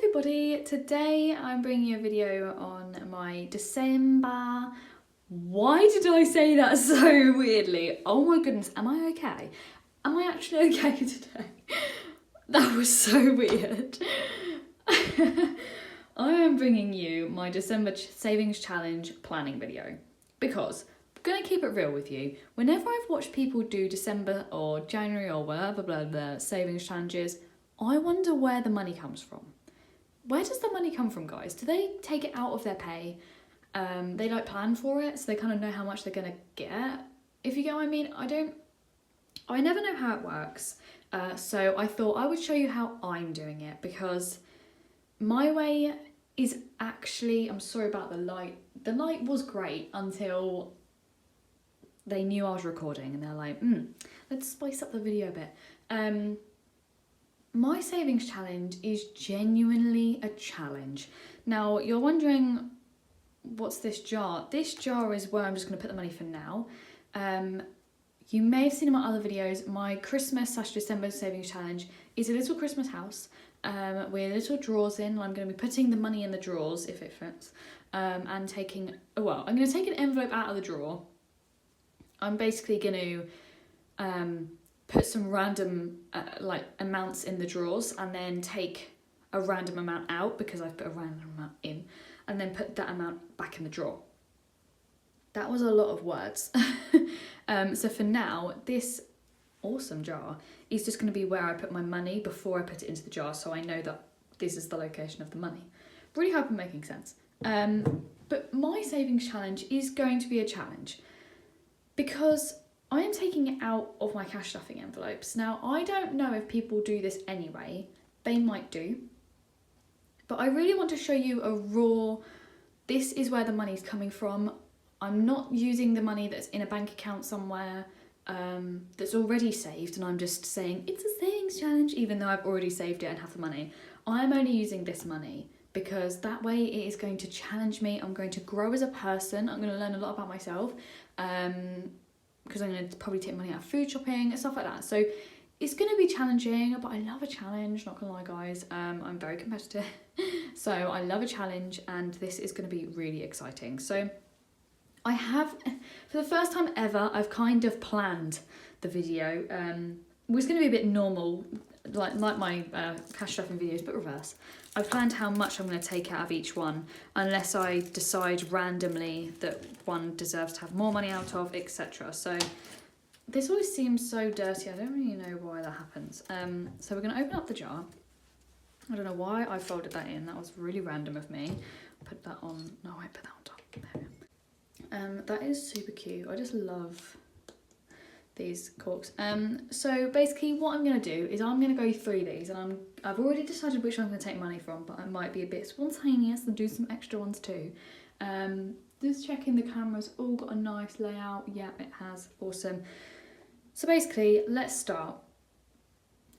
everybody, today I'm bringing you a video on my December. Why did I say that so weirdly? Oh my goodness, am I okay? Am I actually okay today? That was so weird. I am bringing you my December savings challenge planning video because I'm going to keep it real with you. Whenever I've watched people do December or January or whatever blah, blah, savings challenges, I wonder where the money comes from. Where does the money come from, guys? Do they take it out of their pay? They like plan for it, so they kind of know how much they're gonna get. If you get what I mean, I never know how it works. So I thought I would show you how I'm doing it, because my way is actually, I'm sorry about the light. The light was great until they knew I was recording and they're like, let's spice up the video a bit. My savings challenge is genuinely a challenge. Now, you're wondering, what's this jar? This jar is where I'm just going to put the money for now. You may have seen in my other videos, my Christmas/December savings challenge is a little Christmas house with little drawers in. I'm going to be putting the money in the drawers, if it fits, and taking, I'm going to take an envelope out of the drawer. I'm basically going to put some random amounts in the drawers and then take a random amount out because I've put a random amount in, and then put that amount back in the drawer. That was a lot of words. So for now, this awesome jar is just going to be where I put my money before I put it into the jar, so I know that this is the location of the money. Really hope I'm making sense. But my savings challenge is going to be a challenge because I am taking it out of my cash stuffing envelopes. Now, I don't know if people do this anyway. They might do. But I really want to show you a raw, this is where the money's coming from. I'm not using the money that's in a bank account somewhere that's already saved, and I'm just saying it's a savings challenge even though I've already saved it and have the money. I'm only using this money because that way it is going to challenge me. I'm going to grow as a person. I'm going to learn a lot about myself. Because I'm going to probably take money out of food shopping and stuff like that. So it's going to be challenging, but I love a challenge, not going to lie, guys. I'm very competitive. So I love a challenge, and this is going to be really exciting. So I have, for the first time ever, I've kind of planned the video. It was going to be a bit normal, like my cash stuffing videos, but reverse. I've planned how much I'm going to take out of each one, unless I decide randomly that one deserves to have more money out of, etc. So this always seems so dirty. I don't really know why that happens. So we're going to open up the jar. I don't know why I folded that in. That was really random of me. Put that on. No, I put that on top. There. That is super cute. I just love these corks. So basically what I'm going to do is I'm going to go through these, and I've already decided which one I'm going to take money from, but I might be a bit spontaneous and do some extra ones too. Just checking the camera's all got a nice layout. Yeah, it has. Awesome. So basically, let's start.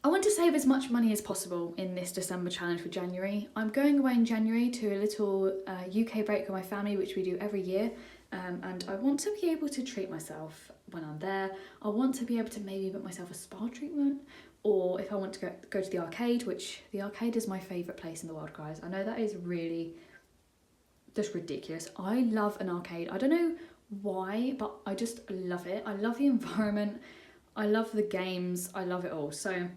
I want to save as much money as possible in this December challenge for January. I'm going away in January to a little UK break with my family, which we do every year. And I want to be able to treat myself when I'm there. I want to be able to maybe book myself a spa treatment, or if I want to go to the arcade, which the arcade is my favourite place in the world, guys. I know that is really just ridiculous. I love an arcade. I don't know why, but I just love it. I love the environment. I love the games. I love it all. So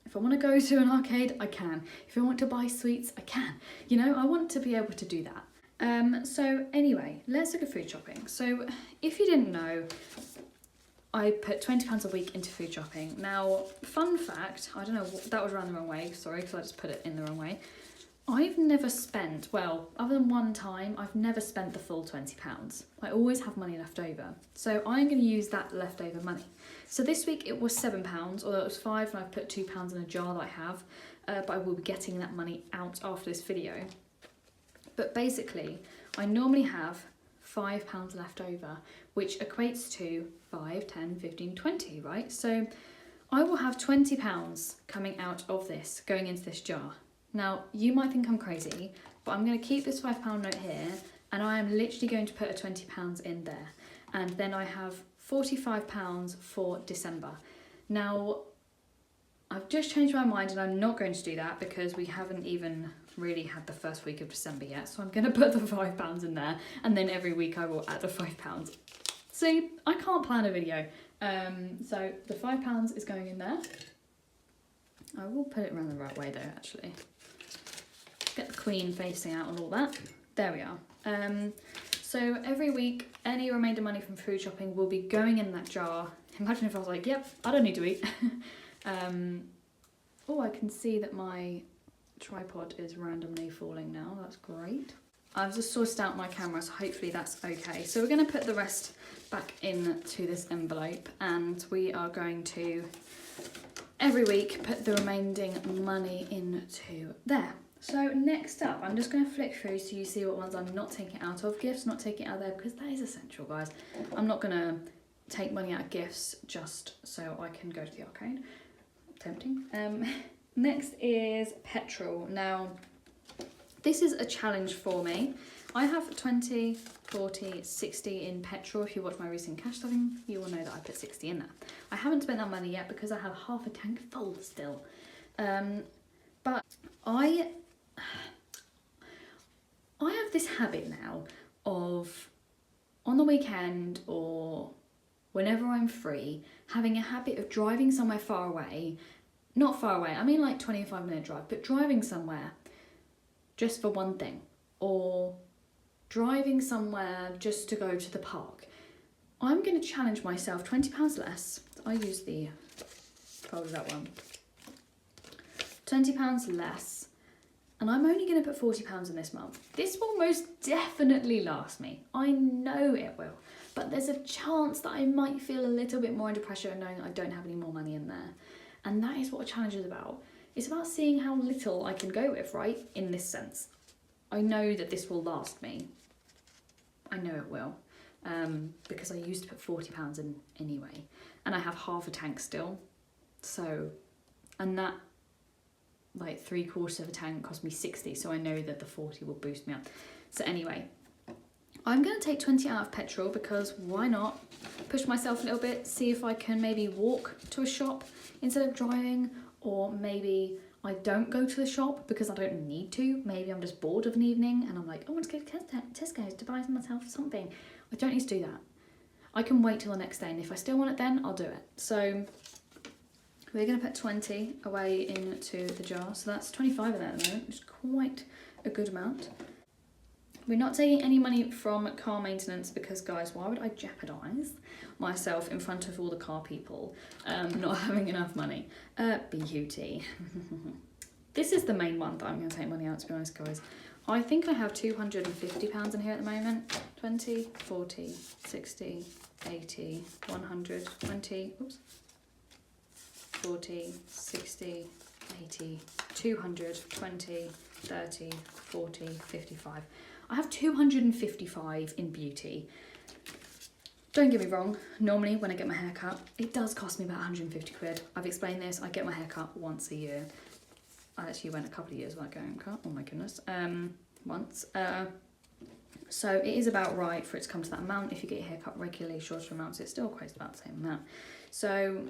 if I want to go to an arcade, I can. If I want to buy sweets, I can. You know, I want to be able to do that. So anyway, let's look at food shopping. So if you didn't know, I put £20 a week into food shopping. Now, fun fact, I don't know, that was around the wrong way, sorry, because I just put it in the wrong way. I've never spent, well, other than one time, I've never spent the full £20. I always have money left over. So I'm going to use that leftover money. So this week it was £7, although it was £5 and I've put £2 in a jar that I have, but I will be getting that money out after this video. But basically, I normally have £5 left over, which equates to 5, 10, 15, 20, right? So I will have £20 coming out of this, going into this jar. Now, you might think I'm crazy, but I'm going to keep this £5 note here, and I am literally going to put a £20 in there. And then I have £45 for December. Now, I've just changed my mind and I'm not going to do that because we haven't even really had the first week of December yet. So I'm going to put the £5 in there, and then every week I will add the £5. See, I can't plan a video. So the £5 is going in there. I will put it around the right way though, actually. Get the queen facing out and all that. There we are. So every week, any remainder money from food shopping will be going in that jar. Imagine if I was like, yep, I don't need to eat. Oh, I can see that my tripod is randomly falling now. That's great. I've just sourced out my camera, so hopefully that's okay. So we're going to put the rest back into this envelope, and we are going to, every week, put the remaining money into there. So next up, I'm just going to flick through so you see what ones I'm not taking out of. Gifts, not taking out there because that is essential, guys. I'm not going to take money out of gifts just so I can go to the arcade. Tempting. Next is petrol. Now, this is a challenge for me. I have 20, 40, 60 in petrol. If you watch my recent cash stuffing, you will know that I put 60 in there. I haven't spent that money yet because I have half a tank full still. But I have this habit now of, on the weekend or whenever I'm free, having a habit of driving somewhere far away. Not far away, I mean like 25-minute drive, but driving somewhere just for one thing, or driving somewhere just to go to the park. I'm going to challenge myself, £20 less. I use the folded up one. £20 less, and I'm only going to put £40 in this month. This will most definitely last me. I know it will, but there's a chance that I might feel a little bit more under pressure knowing I don't have any more money in there. And that is what a challenge is about. It's about seeing how little I can go with, right? In this sense. I know that this will last me. I know it will. Because I used to put £40 in anyway. And I have half a tank still. So, and that, like 3/4 of a tank cost me 60. So I know that the 40 will boost me up. So anyway, I'm going to take 20 out of petrol because why not? Push myself a little bit, see if I can maybe walk to a shop instead of driving, or maybe I don't go to the shop because I don't need to. Maybe I'm just bored of an evening and I'm like, I want to go to Tesco's to buy myself something. I don't need to do that. I can wait till the next day, and if I still want it then, I'll do it. So we're going to put 20 away into the jar. So that's 25 in there at the moment, which is quite a good amount. We're not taking any money from car maintenance because, guys, why would I jeopardise myself in front of all the car people not having enough money? Beauty. This is the main one that I'm going to take money out, to be honest, guys. I think I have £250 in here at the moment. 20, 40, 60, 80, 100, 20, oops, 40, 60, 80, 200, 20, 30, 40, 55. I have 255 in beauty. Don't get me wrong, normally when I get my hair cut, it does cost me about 150 quid. I've explained this, I get my hair cut once a year. I actually went a couple of years without getting cut, oh my goodness, once. So it is about right for it to come to that amount. If you get your hair cut regularly, shorter amounts, it still equates about the same amount. So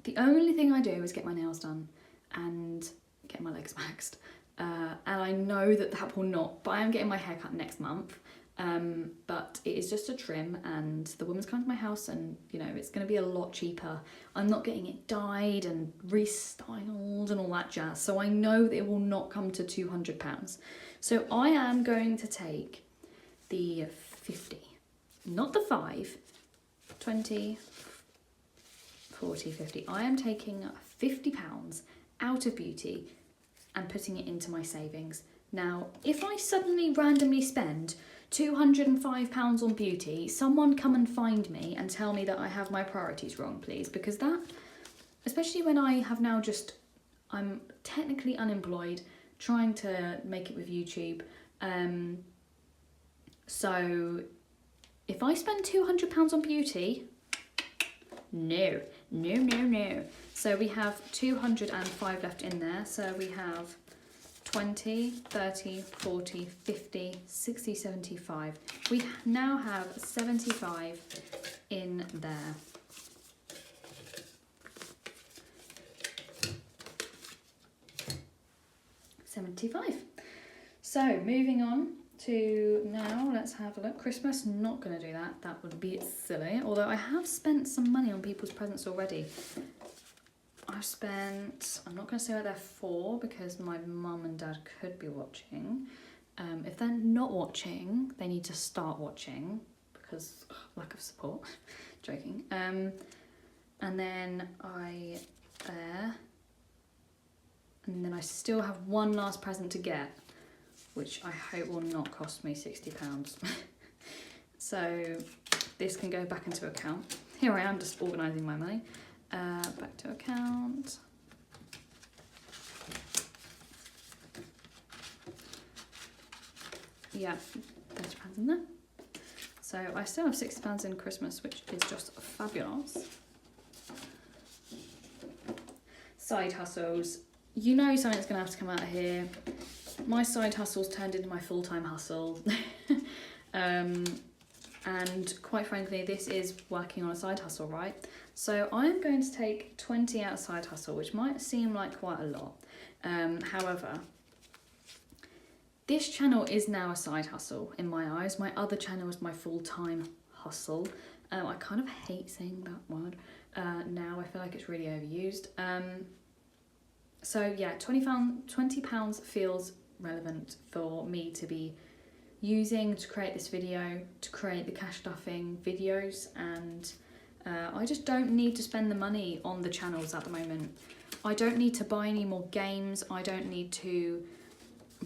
the only thing I do is get my nails done and get my legs waxed. And I know that that will not, but I am getting my hair cut next month. But it is just a trim, and the woman's coming to my house, and you know, it's going to be a lot cheaper. I'm not getting it dyed and restyled and all that jazz, so I know that it will not come to £200. So I am going to take the 50, not the 5, 20, 40, 50. I am taking £50 out of beauty and putting it into my savings. Now, if I suddenly randomly spend £205 on beauty, someone come and find me and tell me that I have my priorities wrong, please, because that, especially when I have now I'm technically unemployed, trying to make it with YouTube. So if I spend £200 on beauty, no. So we have 205 left in there. So we have 20, 30, 40, 50, 60, 75. We now have 75 in there. 75. So moving on to now, let's have a look. Christmas, not going to do that. That would be silly. Although I have spent some money on people's presents already. I've spent, I'm not going to say what they're for because my mum and dad could be watching. If they're not watching, they need to start watching because lack of support. Joking. And then and then I still have one last present to get, which I hope will not cost me £60. So this can go back into account. Here I am just organising my money. Back to account. Yeah, £30 in there. So I still have £60 in Christmas, which is just fabulous. Side hustles. You know something's going to have to come out of here. My side hustle's turned into my full-time hustle. And quite frankly, this is working on a side hustle, right? So I'm going to take 20 out of side hustle, which might seem like quite a lot. However, this channel is now a side hustle in my eyes. My other channel is my full-time hustle. I kind of hate saying that word. Now I feel like it's really overused. So yeah, £20 feels relevant for me to be using to create this video, to create the cash stuffing videos, and I just don't need to spend the money on the channels at the moment. I don't need to buy any more games, I don't need to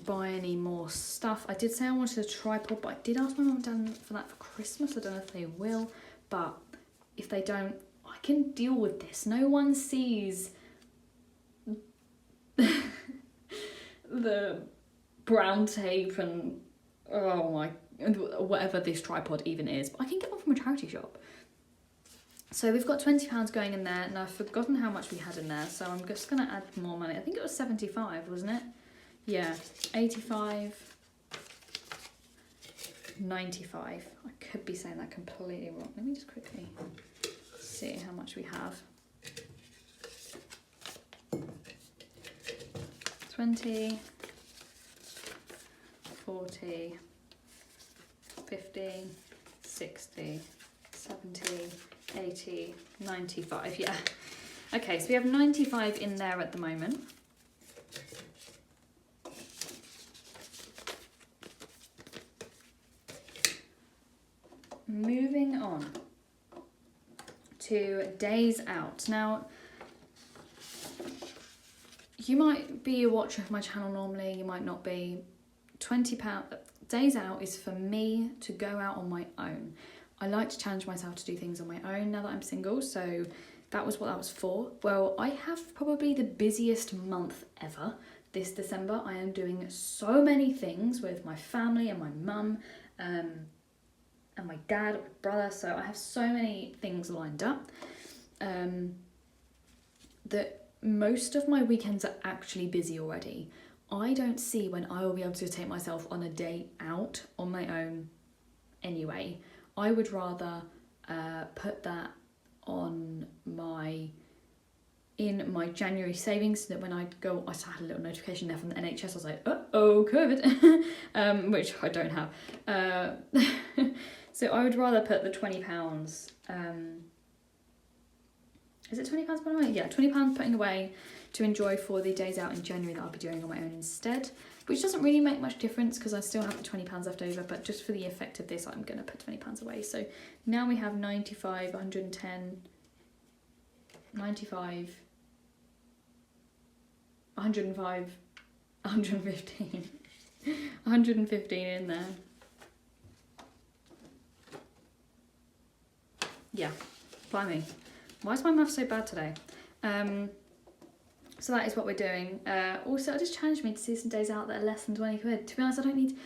buy any more stuff. I did say I wanted a tripod, but I did ask my mum and dad for that for Christmas. I don't know if they will, but if they don't, I can deal with this. No one sees the brown tape and whatever this tripod even is, but I can get one from a charity shop. So we've got £20 going in there, and I've forgotten how much we had in there, so I'm just going to add more money. I think it was 75, wasn't it? Yeah, 85, 95. I could be saying that completely wrong. Let me just quickly see how much we have. 20, 40, 50, 60, 70, 80, 95, yeah. Okay, so we have 95 in there at the moment. Moving on to days out. Now, you might be a watcher of my channel normally, you might not be. £20 days out is for me to go out on my own. I like to challenge myself to do things on my own now that I'm single, so that was what that was for. Well, I have probably the busiest month ever this December. I am doing so many things with my family and my mum and my dad, my brother, so I have so many things lined up that most of my weekends are actually busy already. I don't see when I will be able to take myself on a day out on my own anyway. I would rather put that on in my January savings, so that when I go, I had a little notification there from the NHS, I was like, uh-oh, COVID, which I don't have. So I would rather put the £20, is it £20 putting away? Yeah, £20 putting away to enjoy for the days out in January that I'll be doing on my own instead, which doesn't really make much difference because I still have the £20 left over, but just for the effect of this, I'm going to put £20 away. So now we have 95, 110, 95, 105, 115, 115 in there. Yeah, blimey. Why is my math so bad today? So that is what we're doing. Also, it just challenged me to see some days out that are less than 20 quid. To be honest, I don't need...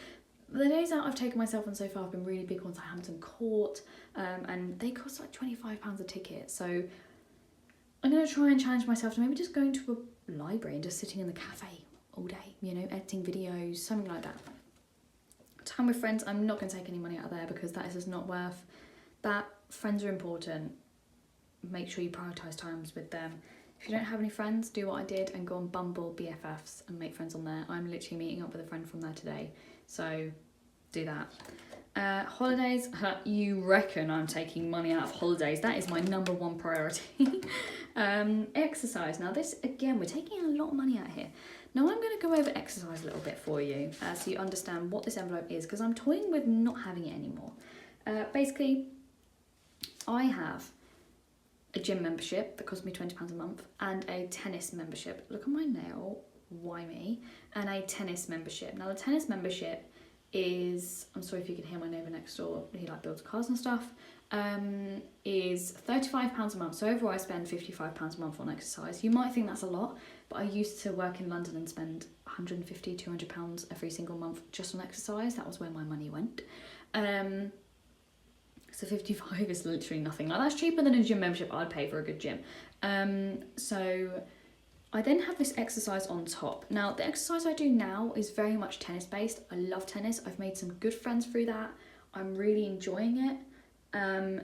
The days out I've taken myself on so far have been really big ones like Hampton Court, and they cost like £25 a ticket. So I'm going to try and challenge myself to maybe just going to a library and just sitting in the cafe all day, you know, editing videos, something like that. Time with friends, I'm not going to take any money out of there because that is just not worth that. Friends are important. Make sure you prioritise times with them. If If you don't have any friends, do what I did and go on Bumble BFFs and make friends on there. I'm literally meeting up with a friend from there today, so do that. Holidays, you reckon I'm taking money out of holidays? That is my number one priority. Exercise. Now this, again, we're taking a lot of money out here. Now I'm going to go over exercise a little bit for you so you understand what this envelope is, because I'm toying with not having it anymore. Basically, I have a gym membership that costs me £20 a month and a tennis membership. Look at my nail, why me? And a tennis membership. Now the tennis membership is, I'm sorry if you can hear my neighbour next door, he like builds cars and stuff, is £35 a month. So overall I spend £55 a month on exercise. You might think that's a lot, but I used to work in London and spend £150, £200 every single month just on exercise. That was where my money went. So 55 is literally nothing. Like, that's cheaper than a gym membership I'd pay for a good gym. So I then have this exercise on top. Now, the exercise I do now is very much tennis based. I love tennis. I've made some good friends through that. I'm really enjoying it.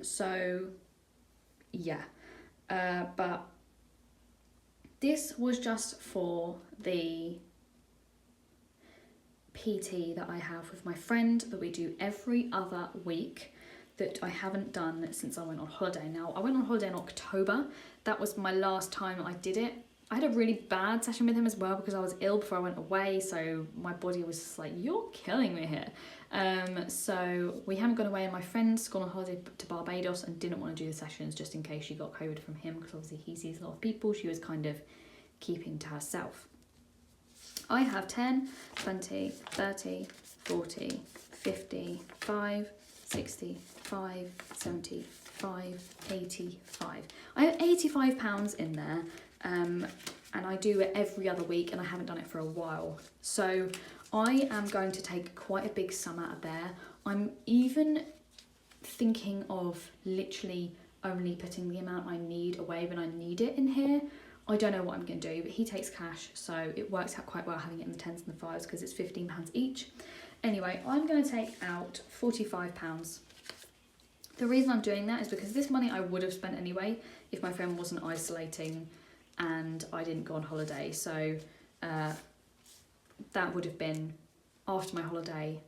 So yeah. But this was just for the PT that I have with my friend that we do every other week, that I haven't done since I went on holiday. Now, I went on holiday in October. That was my last time I did it. I had a really bad session with him as well because I was ill before I went away, so my body was just like, you're killing me here. So we haven't gone away, and my friend's gone on holiday to Barbados and didn't want to do the sessions just in case she got COVID from him, because obviously he sees a lot of people. She was kind of keeping to herself. I have 10, 20, 30, 40, 50, 5, 60, 5, 75, 85. I have £85 in there, and I do it every other week, and I haven't done it for a while. So I am going to take quite a big sum out of there. I'm even thinking of literally only putting the amount I need away when I need it in here. I don't know what I'm going to do, but he takes cash, so it works out quite well having it in the 10s and the 5s because it's £15 each. Anyway, I'm going to take out £45. The reason I'm doing that is because this money I would have spent anyway if my friend wasn't isolating and I didn't go on holiday. So that would have been after my holiday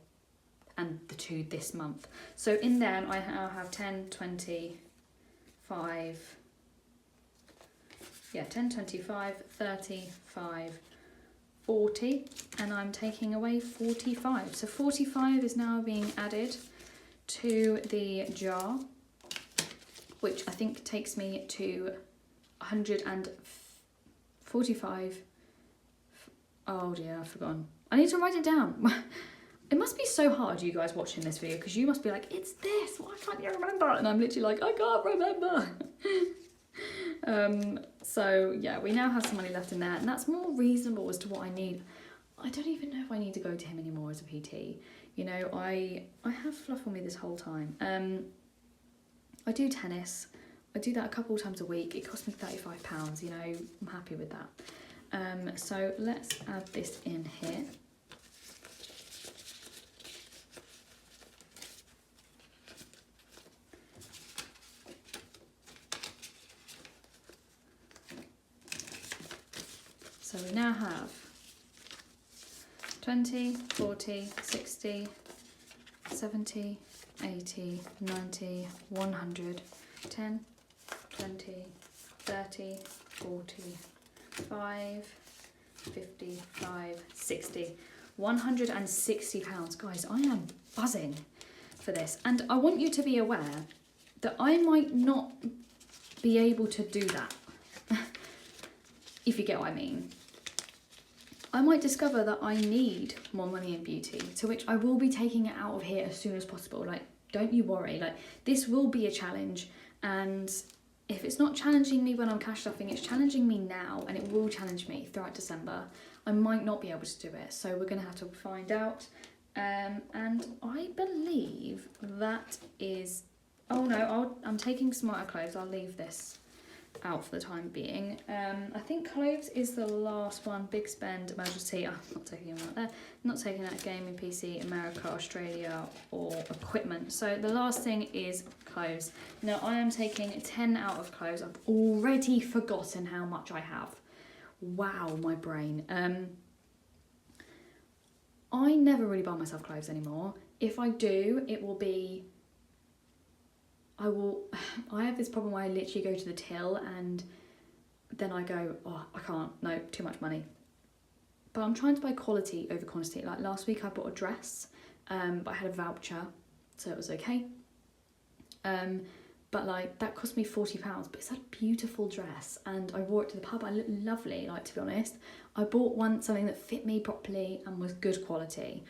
and the two this month. So in there I now have 10, 20, 5, 10, 25, 35, 40, and I'm taking away 45. So 45 is now being added to the jar, which I think takes me to 145. Oh dear, I've forgotten. I need to write it down. It must be so hard, you guys watching this video, because you must be like, it's this, why can't you remember? And I'm literally like, I can't remember. So yeah, we now have some money left in there, and that's more reasonable as to what I need. I don't even know if I need to go to him anymore as a PT. You know, I have Fluff on me this whole time. I do tennis. I do that a couple of times a week. It costs me £35, you know, I'm happy with that. So let's add this in here. So we now have 20, 40, 60, 70, 80, 90, 100, 10, 20, 30, 40, 5, 55, 60, £160. Guys, I am buzzing for this. And I want you to be aware that I might not be able to do that, if you get what I mean. I might discover that I need more money in beauty, to which I will be taking it out of here as soon as possible. Like, don't you worry, like, this will be a challenge, and if it's not challenging me when I'm cash stuffing, it's challenging me now, and it will challenge me throughout December. I might not be able to do it, so we're going to have to find out. And I believe that is... Oh no, I'm taking smarter clothes. I'll leave this out for the time being. I think clothes is the last one. Big spend, emergency. I'm not taking them out there. Not taking out gaming PC, America, Australia, or equipment. So the last thing is clothes. Now I am taking 10 out of clothes. I've already forgotten how much I have. Wow, my brain. I never really buy myself clothes anymore. If I do, it will be... I have this problem where I literally go to the till and then I go, oh, I can't, no, too much money. But I'm trying to buy quality over quantity. Like last week I bought a dress, but I had a voucher, so it was okay. But like that cost me £40, but it's a beautiful dress and I wore it to the pub. I looked lovely, like, to be honest. I bought something that fit me properly and was good quality.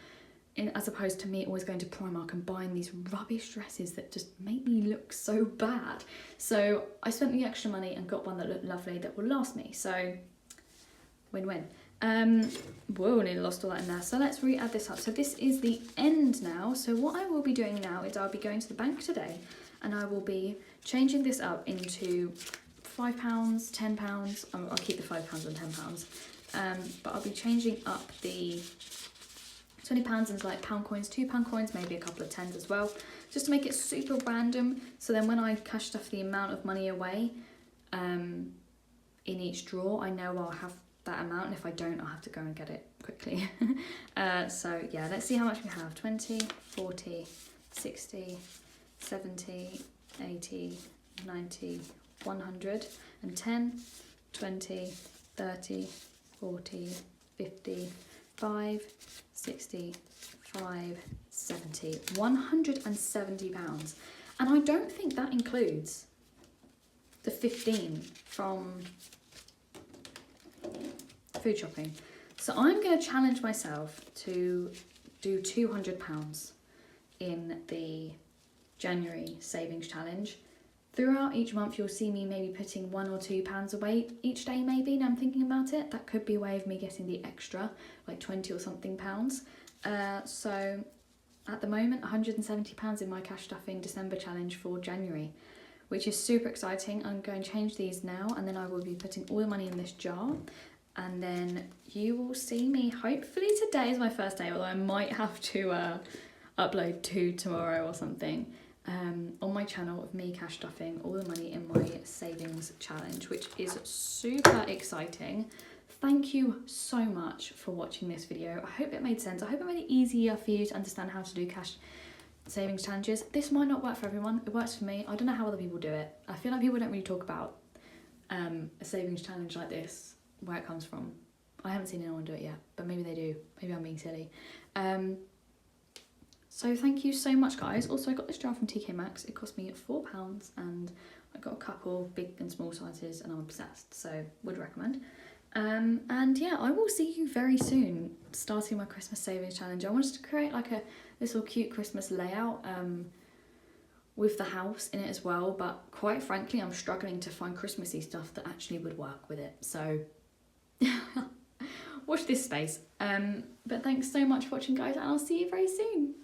As opposed to me always going to Primark and buying these rubbish dresses that just make me look so bad. So I spent the extra money and got one that looked lovely that will last me. So win-win. Whoa, nearly lost all that in there. So let's re-add this up. So this is the end now. So what I will be doing now is I'll be going to the bank today and I will be changing this up into £5, £10. I'll keep the £5 and £10. But I'll be changing up the £20 into like pound coins, £2 coins, maybe a couple of tens as well, just to make it super random. So then when I cash stuff the amount of money away in each drawer, I know I'll have that amount, and if I don't, I'll have to go and get it quickly. So yeah, let's see how much we have. 20, 40, 60, 70, 80, 90, 100, and 10, 20, 30, 40, 50, 5, 60, 5, 70, £170. And I don't think that includes the 15 from food shopping. So I'm going to challenge myself to do £200 in the January savings challenge. Throughout each month, you'll see me maybe putting £1 or £2 away each day, maybe. Now I'm thinking about it. That could be a way of me getting the extra, like 20 or something pounds. So at the moment, £170 in my cash stuffing December challenge for January, which is super exciting. I'm going to change these now, and then I will be putting all the money in this jar. And then you will see me, hopefully today is my first day, although I might have to upload 2 tomorrow or something. On my channel of me cash stuffing all the money in my savings challenge, which is super exciting. Thank you so much for watching this video. I hope it made sense. I hope it made it easier for you to understand how to do cash savings challenges. This might not work for everyone. It works for me. I don't know how other people do it. I feel like people don't really talk about a savings challenge like this, where it comes from. I haven't seen anyone do it yet, but maybe they do. Maybe I'm being silly. So thank you so much, guys. Also, I got this jar from TK Maxx. It cost me £4 and I got a couple big and small sizes and I'm obsessed, so would recommend. And yeah, I will see you very soon starting my Christmas savings challenge. I wanted to create like a little cute Christmas layout with the house in it as well, but quite frankly, I'm struggling to find Christmassy stuff that actually would work with it. So watch this space. But thanks so much for watching, guys, and I'll see you very soon.